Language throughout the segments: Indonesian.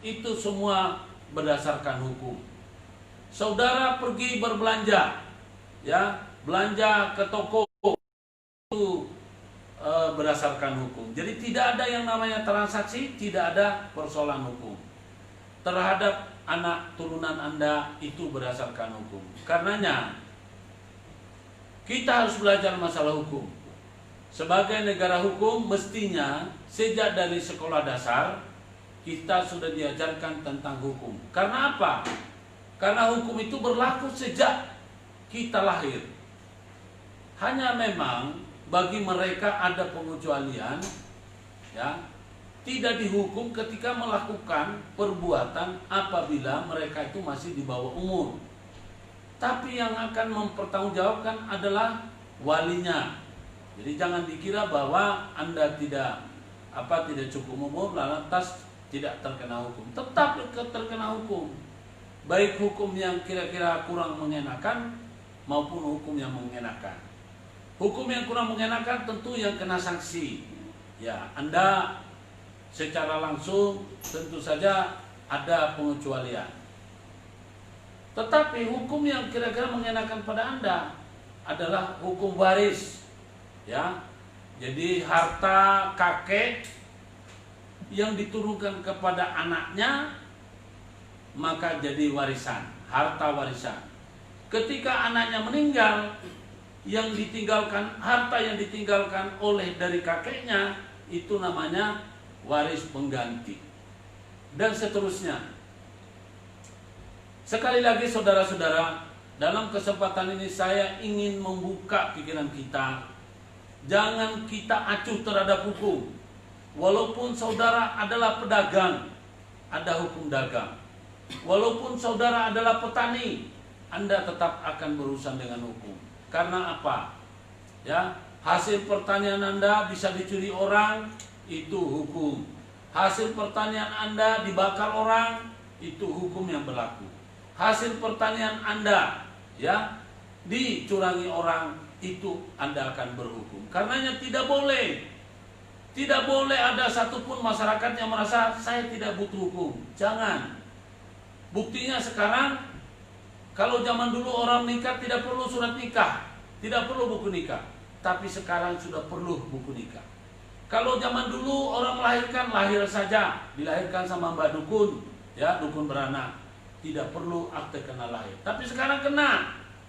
itu semua berdasarkan hukum. Saudara pergi berbelanja, ya, belanja ke toko itu berdasarkan hukum. Jadi tidak ada yang namanya transaksi, tidak ada persoalan hukum. Terhadap anak turunan Anda itu berdasarkan hukum. Karenanya kita harus belajar masalah hukum. Sebagai negara hukum, mestinya sejak dari sekolah dasar kita sudah diajarkan tentang hukum. Karena apa? Karena hukum itu berlaku sejak kita lahir. Hanya memang bagi mereka ada pengecualian, ya, tidak dihukum ketika melakukan perbuatan apabila mereka itu masih di bawah umur. Tapi yang akan mempertanggungjawabkan adalah walinya. Jadi jangan dikira bahwa Anda tidak cukup umur lantas tidak terkena hukum. Tetap terkena hukum. Baik hukum yang kira-kira kurang mengenakan maupun hukum yang mengenakan. Hukum yang kurang mengenakan tentu yang kena sanksi. Ya, Anda secara langsung tentu saja ada pengecualian. Tetapi hukum yang kira-kira mengenakan pada Anda adalah hukum waris. Ya. Jadi harta kakek yang diturunkan kepada anaknya maka jadi warisan, harta warisan. Ketika anaknya meninggal, harta yang ditinggalkan oleh dari kakeknya itu namanya waris pengganti, dan seterusnya. Sekali lagi saudara-saudara, dalam kesempatan ini saya ingin membuka pikiran kita. Jangan kita acuh terhadap hukum. Walaupun saudara adalah pedagang, ada hukum dagang. Walaupun saudara adalah petani, Anda tetap akan berurusan dengan hukum. Karena apa? Ya, hasil pertanian Anda bisa dicuri orang, itu hukum. Hasil pertanian Anda dibakar orang, itu hukum yang berlaku. Hasil pertanian Anda, ya, dicurangi orang, itu Anda akan berhukum. Karenanya tidak boleh ada satupun masyarakat yang merasa saya tidak butuh hukum. Jangan. Buktinya sekarang, kalau zaman dulu orang nikah tidak perlu surat nikah, tidak perlu buku nikah, tapi sekarang sudah perlu buku nikah. Kalau zaman dulu orang melahirkan, lahir saja, dilahirkan sama mbak dukun, ya, dukun beranak, tidak perlu akte kena lahir. Tapi sekarang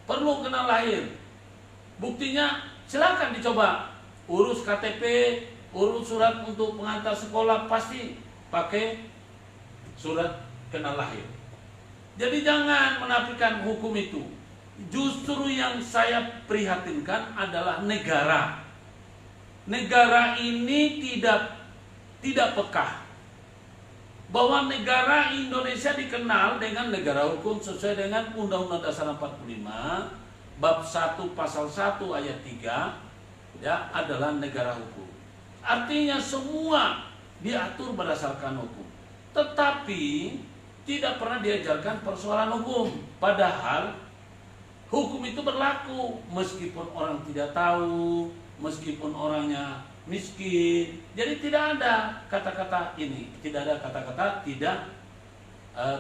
perlu kena lahir. Buktinya silakan dicoba, urus KTP, urus surat untuk pengantar sekolah, pasti pakai surat kena lahir. Jadi jangan menafikan hukum itu. Justru yang saya prihatinkan adalah negara. Negara ini tidak peka bahwa negara Indonesia dikenal dengan negara hukum sesuai dengan Undang-Undang Dasar 45 bab 1 pasal 1 ayat 3, ya, adalah negara hukum. Artinya semua diatur berdasarkan hukum. Tetapi tidak pernah diajarkan persoalan hukum. Padahal hukum itu berlaku meskipun orang tidak tahu, meskipun orangnya miskin. Jadi tidak ada kata-kata ini, tidak ada kata-kata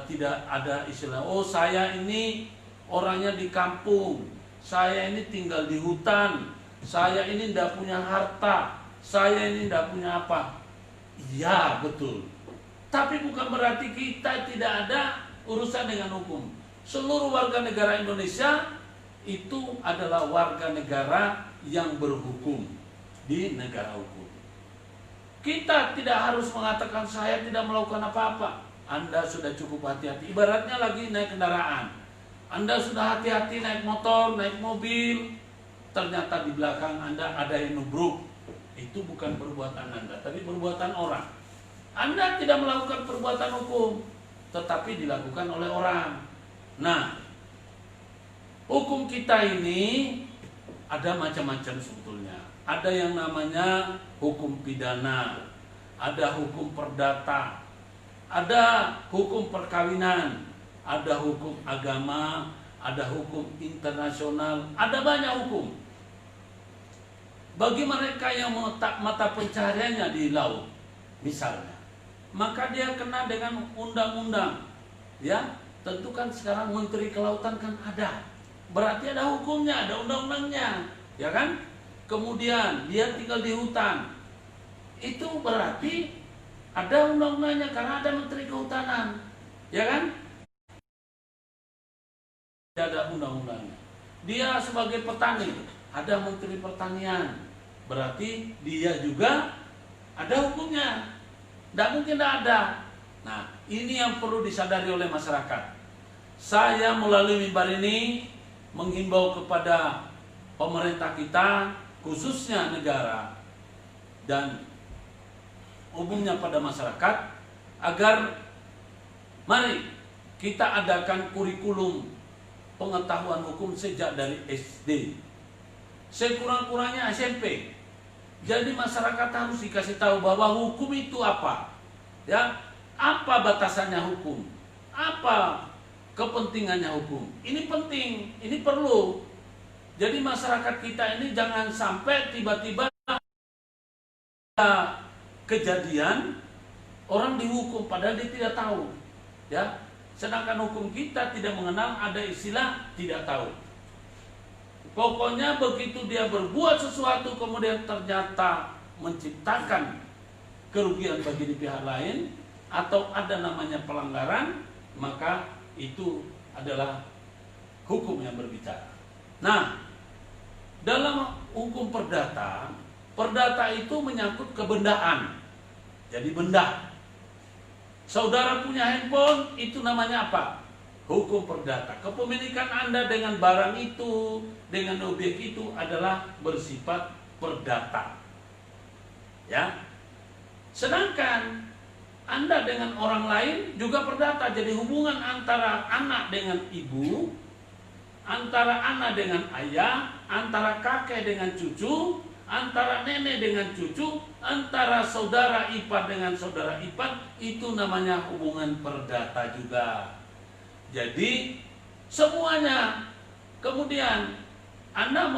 tidak ada istilah, oh saya ini orangnya di kampung, saya ini tinggal di hutan, saya ini tidak punya harta, saya ini tidak punya apa. Iya, betul. Tapi bukan berarti kita tidak ada urusan dengan hukum. Seluruh warga negara Indonesia itu adalah warga negara yang berhukum di negara hukum. Kita tidak harus mengatakan saya tidak melakukan apa-apa. Anda sudah cukup hati-hati. Ibaratnya lagi naik kendaraan. Anda sudah hati-hati naik motor, naik mobil. Ternyata di belakang Anda ada yang nubruk. Itu bukan perbuatan Anda, tapi perbuatan orang. Anda tidak melakukan perbuatan hukum, tetapi dilakukan oleh orang. Nah, hukum kita ini ada macam-macam sebetulnya. Ada yang namanya hukum pidana, ada hukum perdata, ada hukum perkawinan, ada hukum agama, ada hukum internasional, ada banyak hukum. Bagi mereka yang mata pencahariannya di laut, misalnya, maka dia kena dengan undang-undang. Ya, tentu kan sekarang Menteri Kelautan kan ada. Berarti ada hukumnya, ada undang-undangnya, ya kan? Kemudian dia tinggal di hutan. Itu berarti ada undang-undangnya karena ada Menteri Kehutanan. Ya kan? Ada undang-undangnya. Dia sebagai petani, ada Menteri Pertanian. Berarti dia juga ada hukumnya. Tidak mungkin tidak ada. Nah, ini yang perlu disadari oleh masyarakat. Saya melalui mimbar ini menghimbau kepada pemerintah kita, khususnya negara dan umumnya pada masyarakat, agar mari kita adakan kurikulum pengetahuan hukum sejak dari SD, sekurang-kurangnya SMP. Jadi masyarakat harus dikasih tahu bahwa hukum itu apa, ya, apa batasannya hukum, apa kepentingannya hukum. Ini penting, ini perlu. Jadi masyarakat kita ini jangan sampai tiba-tiba kejadian orang dihukum padahal dia tidak tahu, ya. Sedangkan hukum kita tidak mengenal ada istilah tidak tahu. Pokoknya begitu dia berbuat sesuatu kemudian ternyata menciptakan kerugian bagi pihak lain atau ada namanya pelanggaran, maka itu adalah hukum yang berbicara. Nah, dalam hukum perdata, perdata itu menyangkut kebendaan. Jadi benda. Saudara punya handphone, itu namanya apa? Hukum perdata. Kepemilikan Anda dengan barang itu, dengan objek itu adalah bersifat perdata. Ya. Sedangkan Anda dengan orang lain juga perdata. Jadi hubungan antara anak dengan ibu, antara anak dengan ayah, antara kakek dengan cucu, antara nenek dengan cucu, antara saudara ipar dengan saudara ipar, itu namanya hubungan perdata juga. Jadi semuanya. Kemudian Anda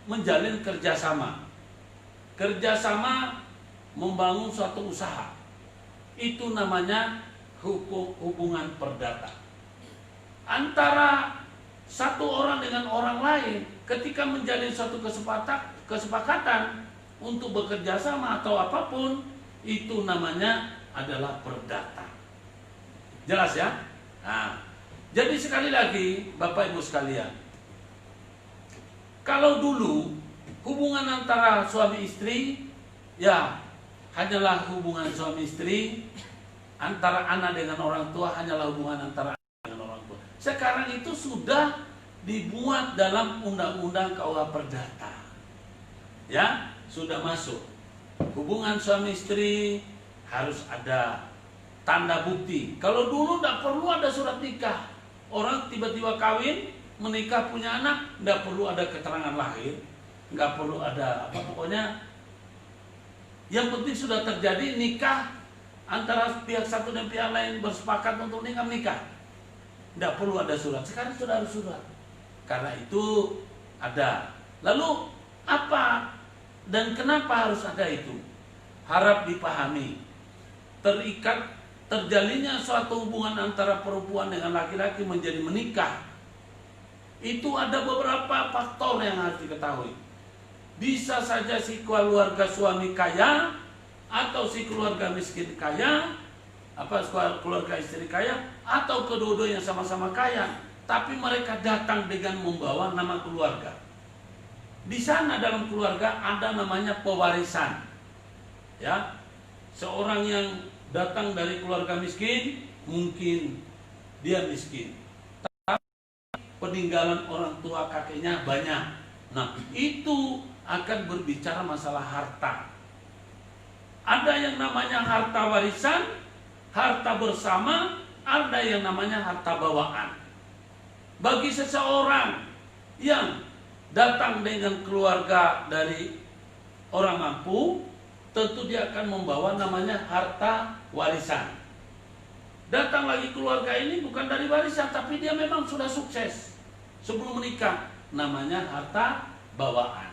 menjalin kerjasama. Kerjasama membangun suatu usaha. Itu namanya hubungan perdata. Antara satu orang dengan orang lain ketika menjalin suatu kesepakatan untuk bekerja sama atau apapun, itu namanya adalah perdata. Jelas ya? Nah, jadi sekali lagi Bapak Ibu sekalian, kalau dulu hubungan antara suami istri ya hanyalah hubungan suami istri, antara anak dengan orang tua hanyalah hubungan antara anak dengan orang tua. Sekarang itu sudah dibuat dalam undang-undang KUH Perdata. Ya, sudah masuk. Hubungan suami istri harus ada tanda bukti. Kalau dulu tidak perlu ada surat nikah. Orang tiba-tiba kawin, menikah, punya anak, tidak perlu ada keterangan lahir, nggak perlu ada apa, pokoknya yang penting sudah terjadi nikah antara pihak satu dan pihak lain bersepakat untuk nikah, menikah. Tidak perlu ada surat. Sekarang sudah ada surat. Karena itu ada. Lalu apa dan kenapa harus ada itu? Harap dipahami. Terjalinnya suatu hubungan antara perempuan dengan laki-laki menjadi menikah, itu ada beberapa faktor yang harus diketahui. Bisa saja si keluarga suami kaya atau si keluarga miskin kaya, keluarga istri kaya, atau kedua-duanya sama-sama kaya, tapi mereka datang dengan membawa nama keluarga. Di sana dalam keluarga ada namanya pewarisan. Ya, seorang yang datang dari keluarga miskin, mungkin dia miskin, tapi peninggalan orang tua kakeknya banyak. Nah, itu akan berbicara masalah harta. Ada yang namanya harta warisan, harta bersama, ada yang namanya harta bawaan. Bagi seseorang yang datang dengan keluarga dari orang mampu, tentu dia akan membawa namanya harta warisan. Datang lagi keluarga ini bukan dari warisan, tapi dia memang sudah sukses sebelum menikah, namanya harta bawaan.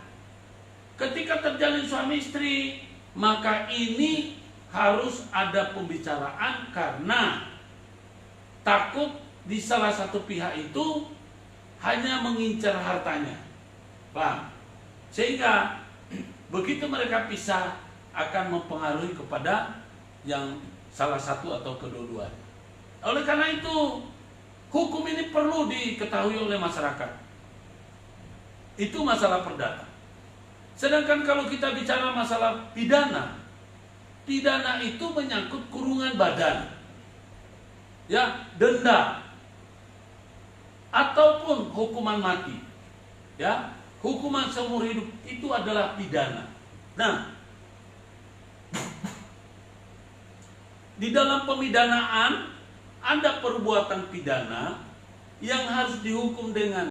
Ketika terjalin suami istri, maka ini harus ada pembicaraan karena takut di salah satu pihak itu hanya mengincar hartanya, paham? Sehingga begitu mereka pisah akan mempengaruhi kepada yang salah satu atau kedua-duanya. Oleh karena itu, hukum ini perlu diketahui oleh masyarakat. Itu masalah perdata. Sedangkan kalau kita bicara masalah pidana, pidana itu menyangkut kurungan badan, ya, denda, ataupun hukuman mati, ya, hukuman seumur hidup itu adalah pidana. Nah, di dalam pemidanaan ada perbuatan pidana yang harus dihukum dengan